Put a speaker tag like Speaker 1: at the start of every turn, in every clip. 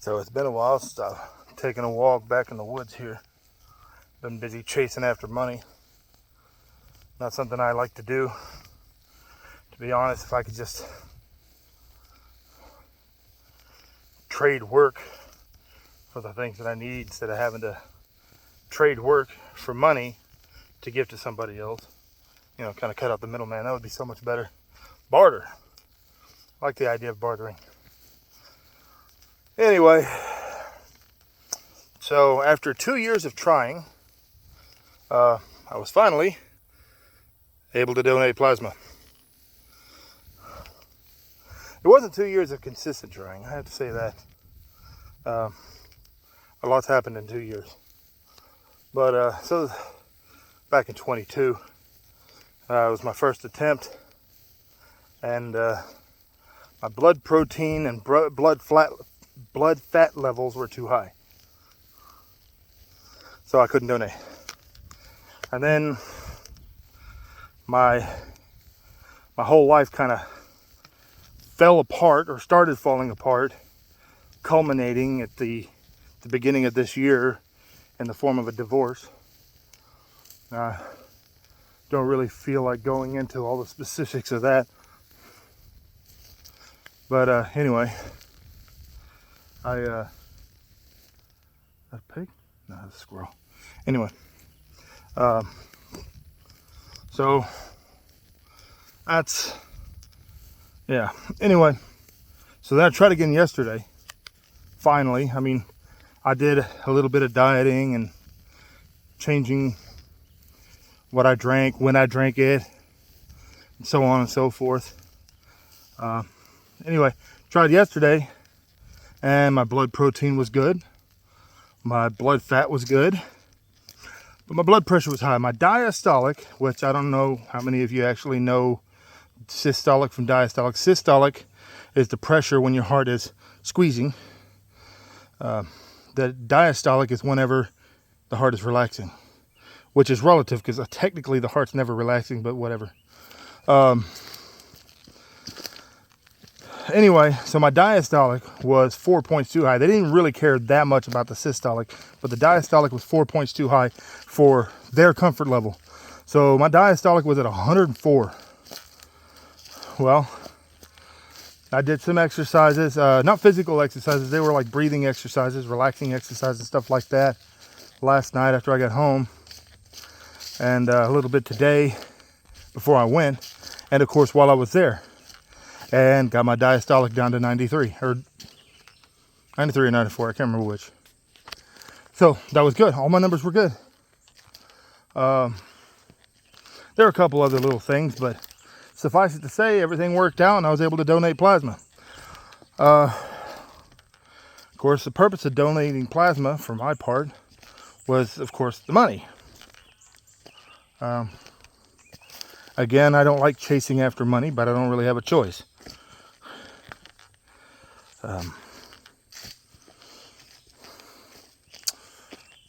Speaker 1: So it's been a while since I've taken a walk back in the woods here. Been busy chasing after money. Not something I like to do. To be honest, if I could just trade work for the things that I need instead of having to trade work for money to give to somebody else, you know, kind of cut out the middleman, that would be so much better. Barter. I like the idea of bartering. Anyway, so after 2 years of trying, I was finally able to donate plasma. It wasn't 2 years of consistent trying, I have to say that. A lot's happened in 2 years. But so back in 22, it was my first attempt, and my blood protein and blood fat levels were too high, so I couldn't donate. And then my whole life kind of fell apart, or started falling apart, culminating at the beginning of this year in the form of a divorce. Don't really feel like going into all the specifics of that, but anyway, a pig? No, that's a squirrel. Anyway, so that's, yeah. Anyway, so then I tried again yesterday. Finally, I mean, I did a little bit of dieting and changing what I drank, when I drank it, and so on and so forth. Anyway, tried yesterday, and my blood protein was good. My blood fat was good, but my blood pressure was high. My diastolic, which I don't know how many of you actually know systolic from diastolic. Systolic is the pressure when your heart is squeezing. The diastolic is whenever the heart is relaxing, which is relative because technically the heart's never relaxing, but whatever. Anyway, so my diastolic was 4 points too high. They didn't really care that much about the systolic, but the diastolic was 4 points too high for their comfort level. So my diastolic was at 104. Well, I did some exercises, not physical exercises. They were like breathing exercises, relaxing exercises, stuff like that last night after I got home, and a little bit today before I went, and of course while I was there, and got my diastolic down to 93 or 94. I can't remember which. So that was good. All my numbers were good. There were a couple other little things, but suffice it to say, everything worked out and I was able to donate plasma. Of course, the purpose of donating plasma for my part was, of course, the money. Again, I don't like chasing after money, but I don't really have a choice.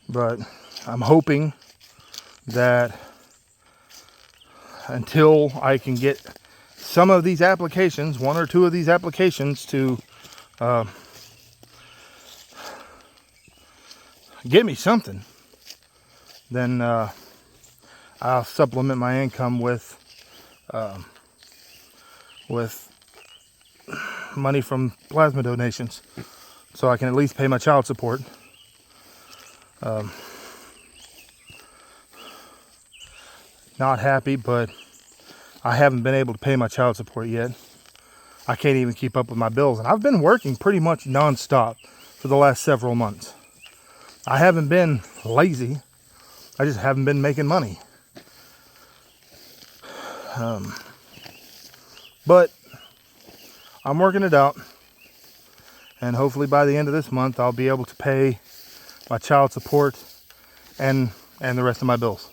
Speaker 1: But I'm hoping that until I can get some of these applications, one or two of these applications, to get me something, then I'll supplement my income with money from plasma donations, so I can at least pay my child support. Not happy, but I haven't been able to pay my child support yet. I can't even keep up with my bills, and I've been working pretty much non-stop for the last several months. I haven't been lazy, I just haven't been making money. But I'm working it out, and hopefully by the end of this month I'll be able to pay my child support and the rest of my bills.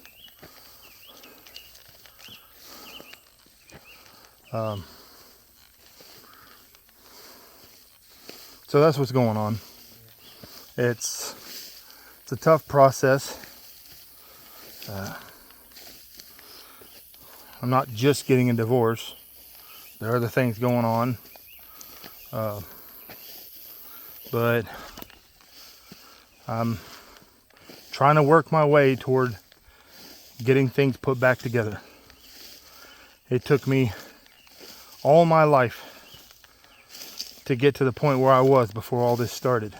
Speaker 1: So that's what's going on. It's a tough process. I'm not just getting a divorce. There are other things going on. But trying to work my way toward getting things put back together. It took me all my life to get to the point where I was before all this started.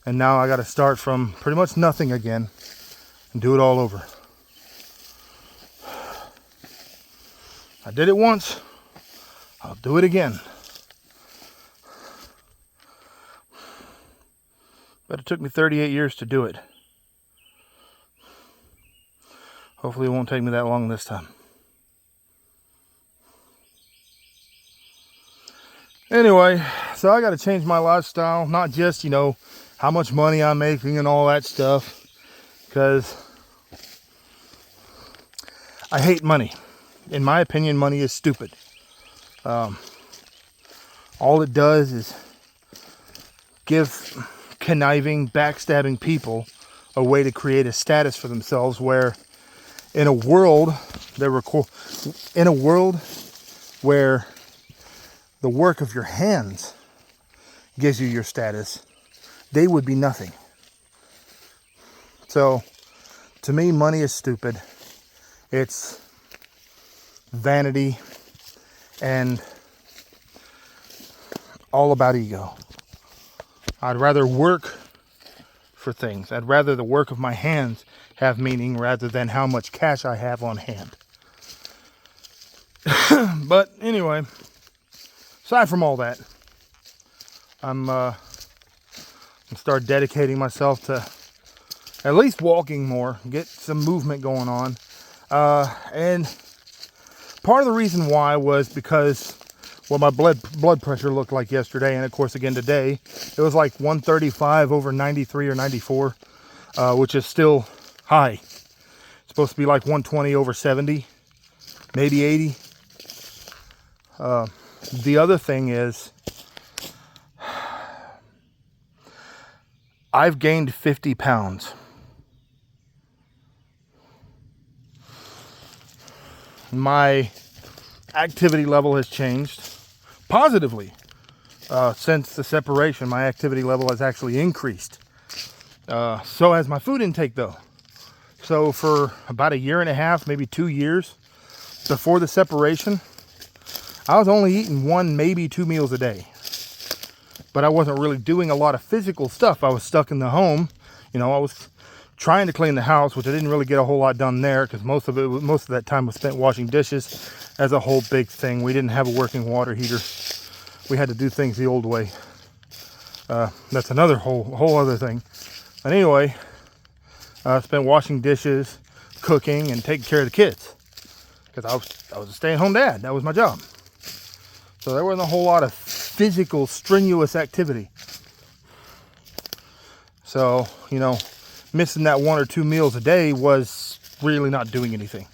Speaker 1: And now I got to start from pretty much nothing again and do it all over. I did it once, I'll do it again. But it took me 38 years to do it. Hopefully it won't take me that long this time. Anyway, so I got to change my lifestyle, not just, how much money I'm making and all that stuff, because I hate money. In my opinion, money is stupid. All it does is give conniving, backstabbing people a way to create a status for themselves, where in a world where the work of your hands gives you your status, they would be nothing. So, to me, money is stupid. It's vanity and all about ego. I'd rather work for things. I'd rather the work of my hands have meaning rather than how much cash I have on hand. But anyway, aside from all that, I'm start dedicating myself to at least walking more, get some movement going on. And part of the reason why was because what my blood pressure looked like yesterday, and of course again today, it was like 135 over 93 or 94, which is still high. It's supposed to be like 120 over 70, maybe 80. The other thing is, I've gained 50 pounds. My activity level has changed positively. Since the separation, my activity level has actually increased. So has my food intake though. So for about 1.5 years, maybe 2 years before the separation, I was only eating 1, maybe 2 meals a day. But I wasn't really doing a lot of physical stuff. I was stuck in the home. I was trying to clean the house, which I didn't really get a whole lot done there because most of that time was spent washing dishes. As a whole big thing, we didn't have a working water heater. We had to do things the old way. That's another whole other thing. But anyway, I spent washing dishes, cooking, and taking care of the kids because I was a stay-at-home dad. That was my job. So there wasn't a whole lot of physical, strenuous activity. So, missing that 1 or 2 meals a day was really not doing anything.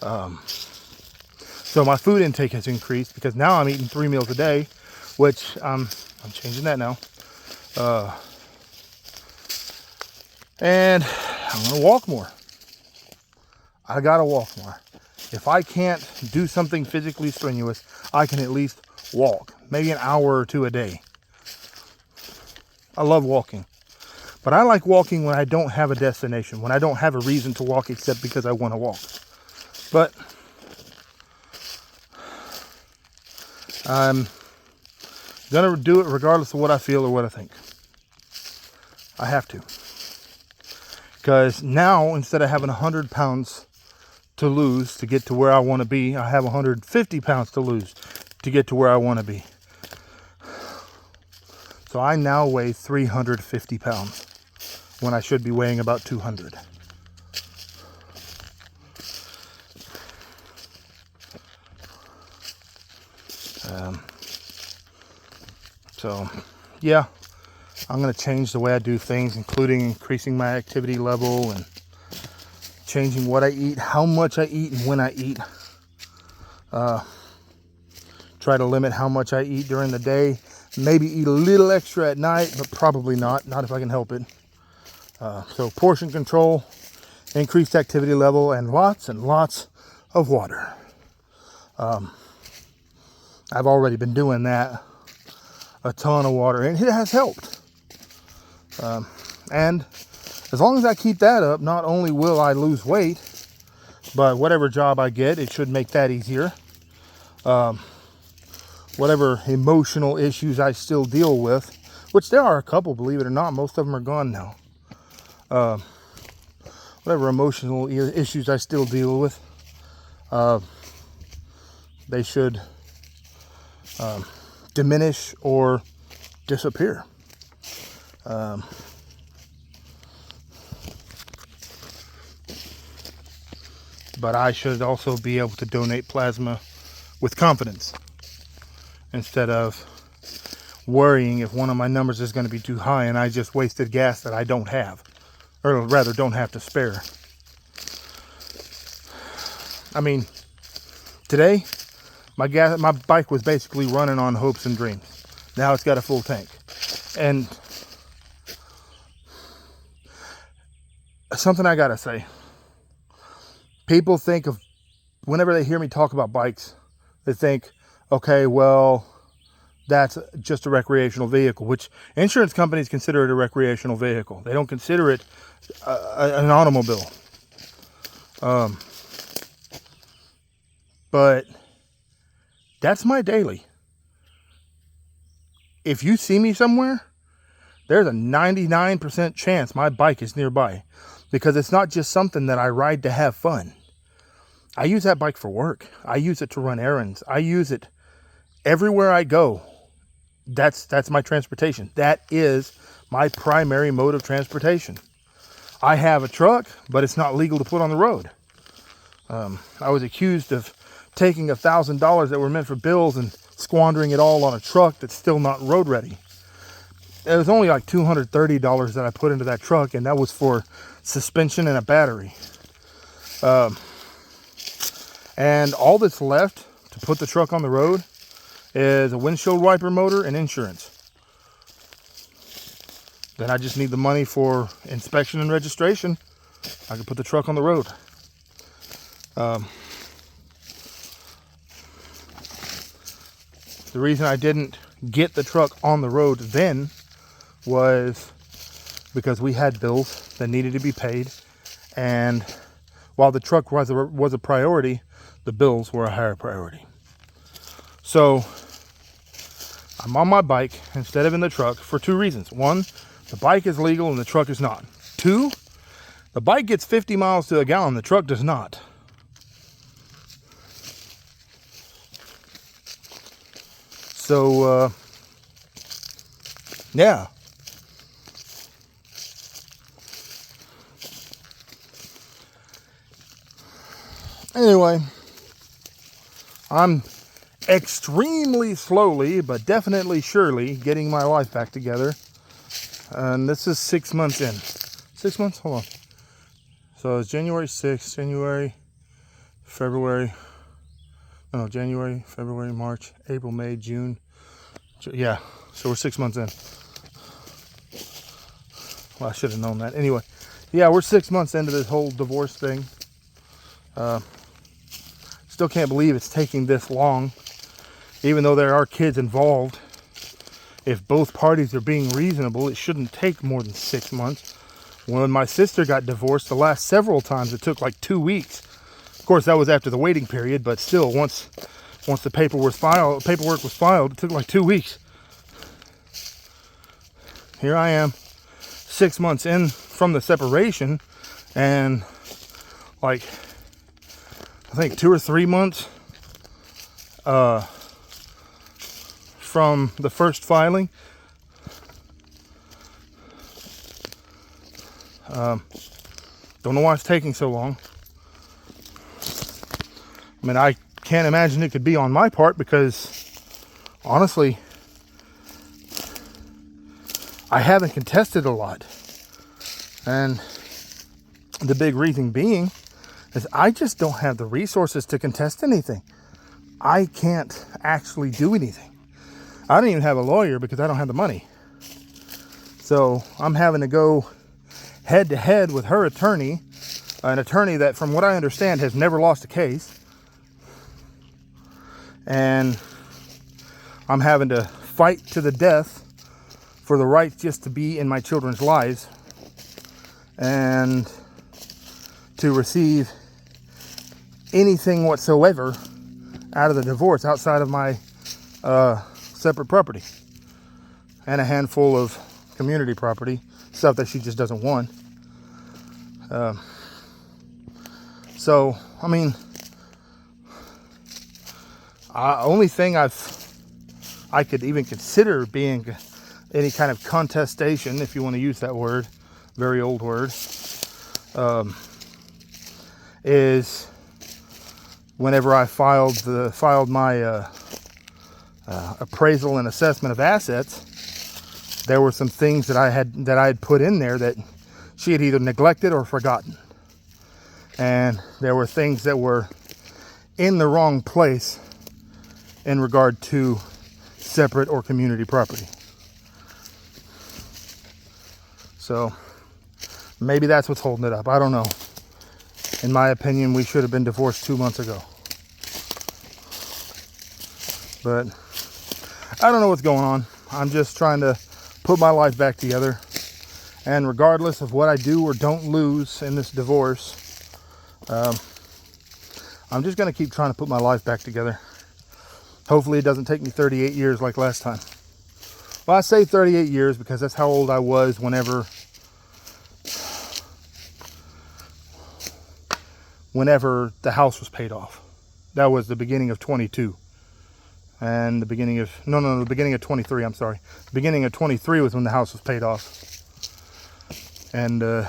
Speaker 1: So my food intake has increased because now I'm eating 3 meals a day, which I'm changing that now. And I'm going to walk more. I got to walk more. If I can't do something physically strenuous, I can at least walk. Maybe an hour or 2 a day. I love walking. But I like walking when I don't have a destination, when I don't have a reason to walk except because I want to walk. But I'm going to do it regardless of what I feel or what I think. I have to. Because now, instead of having 100 pounds to lose to get to where I want to be, I have 150 pounds to lose to get to where I want to be. So I now weigh 350 pounds when I should be weighing about 200. So, yeah, I'm going to change the way I do things, including increasing my activity level and changing what I eat, how much I eat, and when I eat. Try to limit how much I eat during the day. Maybe eat a little extra at night, but probably not if I can help it. So portion control, increased activity level, and lots of water. I've already been doing that. A ton of water, and it has helped. And as long as I keep that up, not only will I lose weight, but whatever job I get, it should make that easier. Whatever emotional issues I still deal with, which there are a couple, believe it or not, most of them are gone now. Whatever emotional issues I still deal with, they should diminish or disappear. But I should also be able to donate plasma with confidence instead of worrying if one of my numbers is going to be too high and I just wasted gas that I don't have, or rather don't have to spare. I mean, today my bike was basically running on hopes and dreams. Now it's got a full tank. And something I gotta say, people think of, whenever they hear me talk about bikes, they think, okay, well, that's just a recreational vehicle, which insurance companies consider it a recreational vehicle. They don't consider it an automobile. But that's my daily. If you see me somewhere, there's a 99% chance my bike is nearby, because it's not just something that I ride to have fun. I use that bike for work. I use it to run errands. I use it everywhere I go. That's my transportation. That is my primary mode of transportation. I have a truck, but it's not legal to put on the road. I was accused of taking $1,000 that were meant for bills and squandering it all on a truck that's still not road ready. It was only like $230 that I put into that truck, and that was for suspension and a battery. And all that's left to put the truck on the road is a windshield wiper motor and insurance. Then I just need the money for inspection and registration. I can put the truck on the road. The reason I didn't get the truck on the road then was because we had bills that needed to be paid, and while the truck was a priority, the bills were a higher priority. So I'm on my bike instead of in the truck for two reasons. One, the bike is legal and the truck is not. Two, the bike gets 50 miles to a gallon, the truck does not. So, yeah. Anyway, I'm extremely slowly, but definitely surely getting my life back together. And this is 6 months in. 6 months? Hold on. So it's January 6th, January, February, March, April, May, June. Yeah, so we're 6 months in. Well, I should have known that. Anyway, yeah, we're 6 months into this whole divorce thing. Still can't believe it's taking this long, even though there are kids involved. If both parties are being reasonable, it shouldn't take more than 6 months. When my sister got divorced, the last several times it took like 2 weeks. Of course, that was after the waiting period, but still, once the paperwork was filed, it took like 2 weeks. Here I am, 6 months in from the separation, and like, I think 2 or 3 months from the first filing. Don't know why it's taking so long. I mean, I can't imagine it could be on my part, because honestly, I haven't contested a lot. And the big reason being is I just don't have the resources to contest anything. I can't actually do anything. I don't even have a lawyer because I don't have the money. So I'm having to go head to head with her attorney, an attorney that, from what I understand, has never lost a case. And I'm having to fight to the death for the right just to be in my children's lives, and to receive anything whatsoever out of the divorce outside of my separate property and a handful of community property, stuff that she just doesn't want. So, I mean, only thing I could even consider being any kind of contestation, if you want to use that word, very old word, is whenever I filed my appraisal and assessment of assets, there were some things that I had put in there that she had either neglected or forgotten, and there were things that were in the wrong place in regard to separate or community property. So maybe that's what's holding it up. I don't know. In my opinion, we should have been divorced 2 months ago. But I don't know what's going on. I'm just trying to put my life back together. And regardless of what I do or don't lose in this divorce, I'm just going to keep trying to put my life back together. Hopefully it doesn't take me 38 years like last time. Well, I say 38 years because that's how old I was whenever the house was paid off. That was the beginning of 22. And the beginning of 23, I'm sorry. The beginning of 23 was when the house was paid off. And that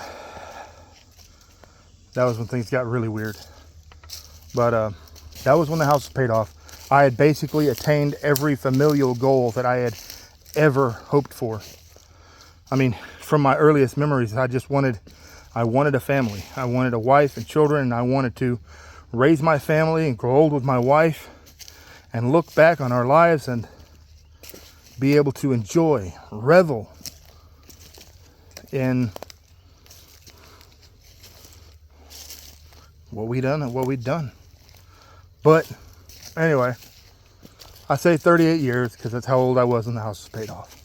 Speaker 1: was when things got really weird. But that was when the house was paid off. I had basically attained every familial goal that I had ever hoped for. I mean, from my earliest memories, I wanted a family. I wanted a wife and children, and I wanted to raise my family and grow old with my wife and look back on our lives and be able to enjoy, revel in what we done and what we'd done. But anyway, I say 38 years because that's how old I was when the house was paid off.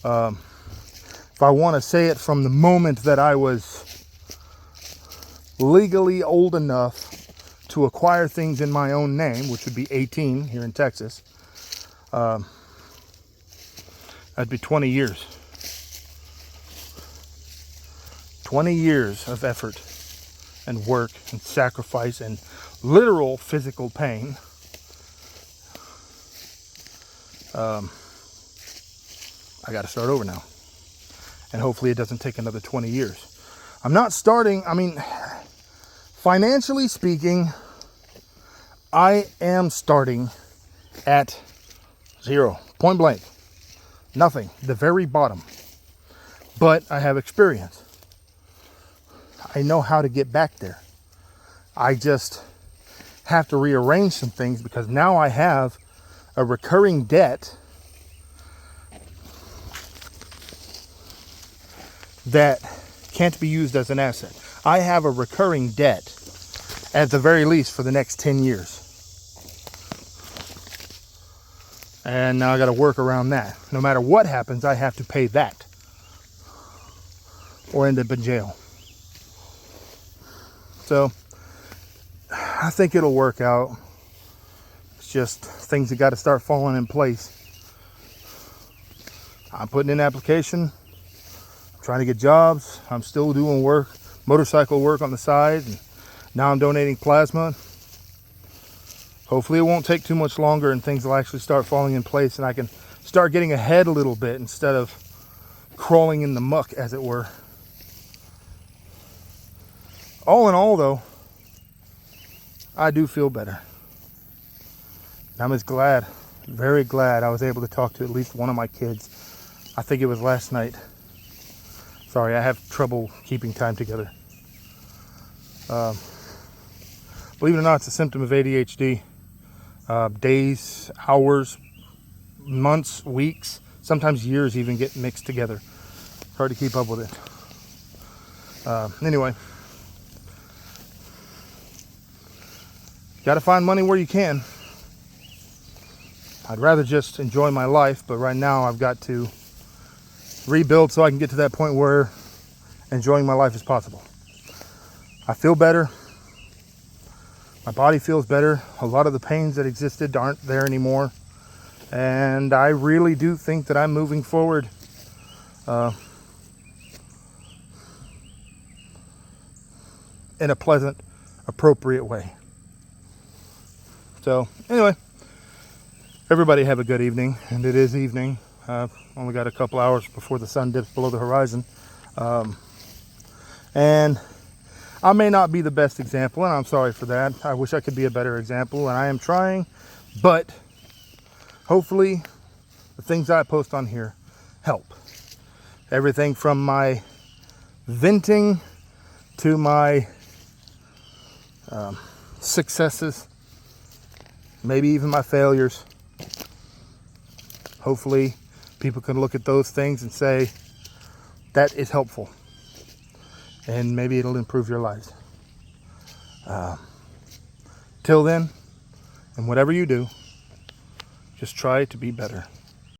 Speaker 1: If I want to say it from the moment that I was legally old enough to acquire things in my own name, which would be 18 here in Texas, that'd be 20 years. 20 years of effort and work and sacrifice and literal physical pain. I got to start over now. And hopefully it doesn't take another 20 years. I'm not starting, financially speaking, I am starting at zero, point blank, nothing, the very bottom. But I have experience. I know how to get back there. I just have to rearrange some things because now I have a recurring debt that can't be used as an asset. I have a recurring debt at the very least for the next 10 years. And now I got to work around that. No matter what happens, I have to pay that or end up in jail. So I think it'll work out. It's just things that got to start falling in place. I'm putting in an application, trying to get jobs. I'm still doing work, motorcycle work on the side, and now I'm donating plasma. Hopefully it won't take too much longer and things will actually start falling in place and I can start getting ahead a little bit instead of crawling in the muck, as it were. All in all, though, I do feel better. I'm just glad, very glad I was able to talk to at least one of my kids. I think it was last night. Sorry, I have trouble keeping time together. Believe it or not, it's a symptom of ADHD. Days, hours, months, weeks, sometimes years even get mixed together. Hard to keep up with it. Anyway, got to find money where you can. I'd rather just enjoy my life, but right now I've got to rebuild so I can get to that point where enjoying my life as possible. I feel better. My body feels better. A lot of the pains that existed aren't there anymore. And I really do think that I'm moving forward in a pleasant, appropriate way. So anyway, everybody have a good evening. And it is evening. Only got a couple hours before the sun dips below the horizon. And I may not be the best example, and I'm sorry for that. I wish I could be a better example, and I am trying. But hopefully the things I post on here help. Everything from my venting to my successes, maybe even my failures. Hopefully people can look at those things and say, that is helpful. And maybe it'll improve your lives. Till then, and whatever you do, just try to be better.